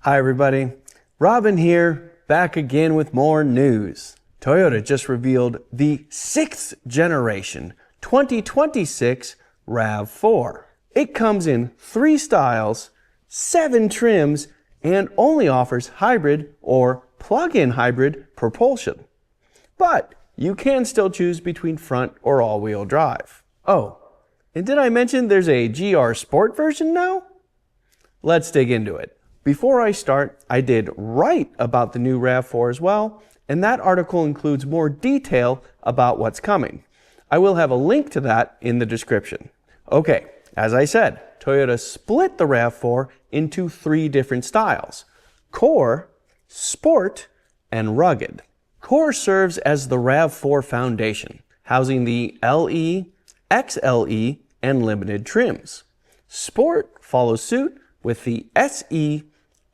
Hi everybody, Robin here, back again with more news. Toyota just revealed the 6th generation 2026 RAV4. It comes in 3 styles, 7 trims, and only offers hybrid or plug-in hybrid propulsion. But you can still choose between front or all-wheel drive. Oh, and did I mention there's a GR Sport version now? Let's dig into it. Before I start, I did write about the new RAV4 as well, and that article includes more detail about what's coming. I will have a link to that in the description. Okay, as I said, Toyota split the RAV4 into 3 different styles: Core, Sport, and Rugged. Core serves as the RAV4 foundation, housing the LE, XLE, and Limited trims. Sport follows suit with the SE,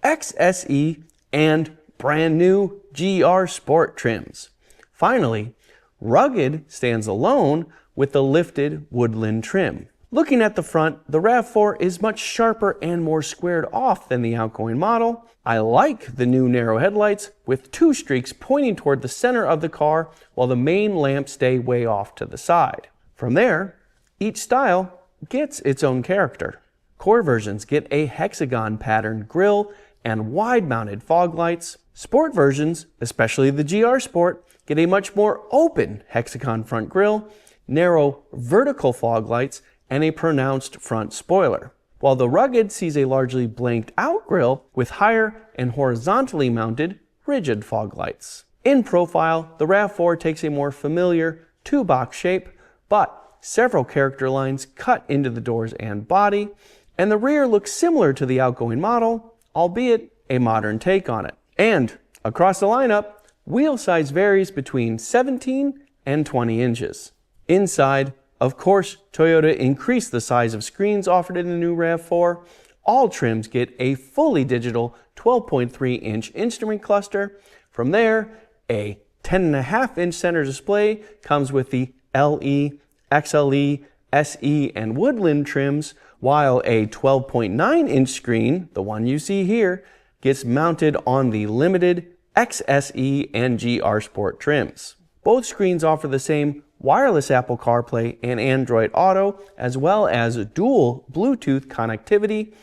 XSE, and brand new GR Sport trims. Finally, Rugged stands alone with the lifted Woodland trim. Looking at the front, the RAV4 is much sharper and more squared off than the outgoing model. I like the new narrow headlights with 2 streaks pointing toward the center of the car while the main lamps stay way off to the side. From there, each style gets its own character. Core versions get a hexagon patterned grille and wide-mounted fog lights. Sport versions, especially the GR Sport, get a much more open hexagon front grille, narrow vertical fog lights, and a pronounced front spoiler, while the Rugged sees a largely blanked out grille with higher and horizontally mounted rigid fog lights. In profile, the RAV4 takes a more familiar 2-box shape, but several character lines cut into the doors and body, and the rear looks similar to the outgoing model, albeit a modern take on it. And across the lineup, wheel size varies between 17 and 20 inches. Inside, of course, Toyota increased the size of screens offered in the new RAV4. All trims get a fully digital 12.3-inch instrument cluster. From there, a 10.5-inch center display comes with the LE, XLE, SE, and Woodland trims, while a 12.9-inch screen, the one you see here, gets mounted on the Limited, XSE, and GR Sport trims. Both screens offer the same wireless Apple CarPlay and Android Auto, as well as dual Bluetooth connectivity,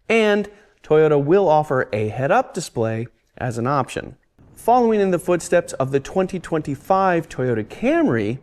and Toyota will offer a head-up display as an option. Following in the footsteps of the 2025 Toyota Camry,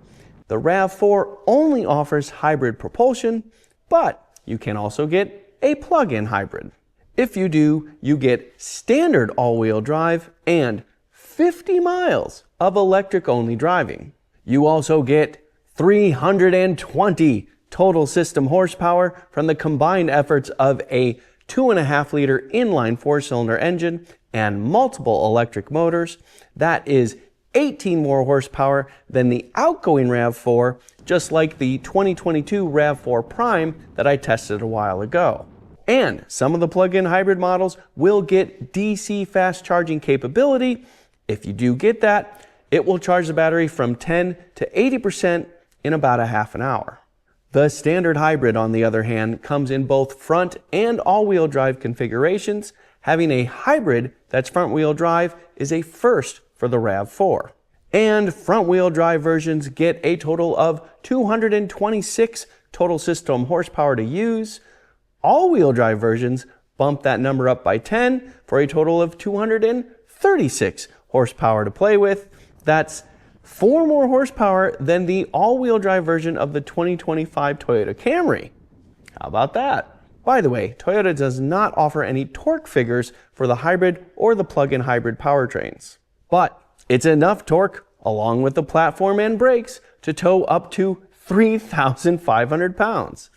the RAV4 only offers hybrid propulsion, but you can also get a plug-in hybrid. If you do, you get standard all-wheel drive and 50 miles of electric-only driving. You also get 320 total system horsepower from the combined efforts of a 2.5-liter inline 4-cylinder engine and multiple electric motors. That is 18 more horsepower than the outgoing RAV4, just like the 2022 RAV4 Prime that I tested a while ago. And some of the plug-in hybrid models will get DC fast charging capability. If you do get that, it will charge the battery from 10 to 80% in about a half an hour. The standard hybrid, on the other hand, comes in both front and all-wheel drive configurations. Having a hybrid that's front-wheel drive is a first for the RAV4. And front-wheel drive versions get a total of 226 total system horsepower to use. All-wheel drive versions bump that number up by 10 for a total of 236 horsepower to play with. That's 4 more horsepower than the all-wheel drive version of the 2025 Toyota Camry. How about that? By the way, Toyota does not offer any torque figures for the hybrid or the plug-in hybrid powertrains. But it's enough torque, along with the platform and brakes, to tow up to 3,500 pounds.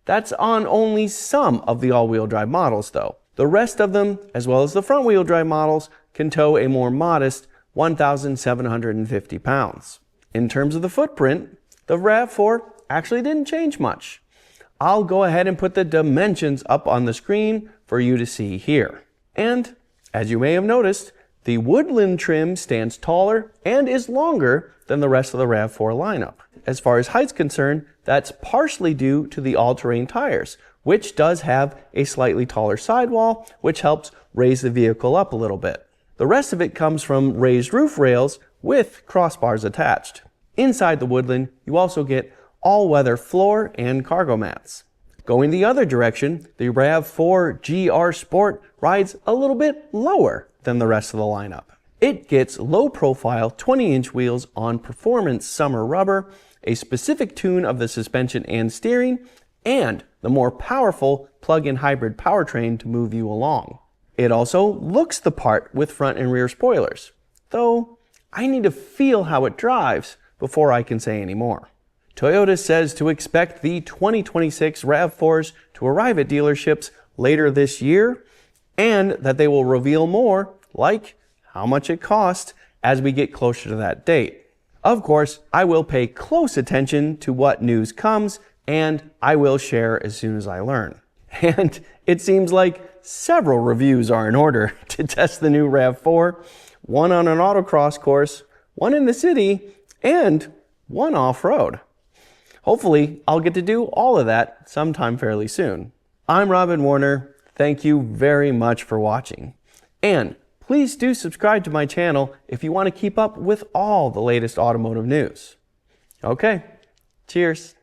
That's on only some of the all-wheel drive models, though. The rest of them, as well as the front-wheel drive models, can tow a more modest 1,750 pounds. In terms of the footprint, the RAV4 actually didn't change much. I'll go ahead and put the dimensions up on the screen for you to see here. And, as you may have noticed, the Woodland trim stands taller and is longer than the rest of the RAV4 lineup. As far as height's concerned, that's partially due to the all-terrain tires, which does have a slightly taller sidewall, which helps raise the vehicle up a little bit. The rest of it comes from raised roof rails with crossbars attached. Inside the Woodland, you also get all-weather floor and cargo mats. Going the other direction, the RAV4 GR Sport rides a little bit lower than the rest of the lineup. It gets low-profile 20-inch wheels on performance summer rubber, a specific tune of the suspension and steering, and the more powerful plug-in hybrid powertrain to move you along. It also looks the part with front and rear spoilers, though I need to feel how it drives before I can say any more. Toyota says to expect the 2026 RAV4s to arrive at dealerships later this year, and that they will reveal more, like how much it costs, as we get closer to that date. Of course, I will pay close attention to what news comes, and I will share as soon as I learn. And it seems like several reviews are in order to test the new RAV4, one on an autocross course, one in the city, and one off-road. Hopefully, I'll get to do all of that sometime fairly soon. I'm Robin Warner. Thank you very much for watching. And please do subscribe to my channel if you want to keep up with all the latest automotive news. Okay, cheers.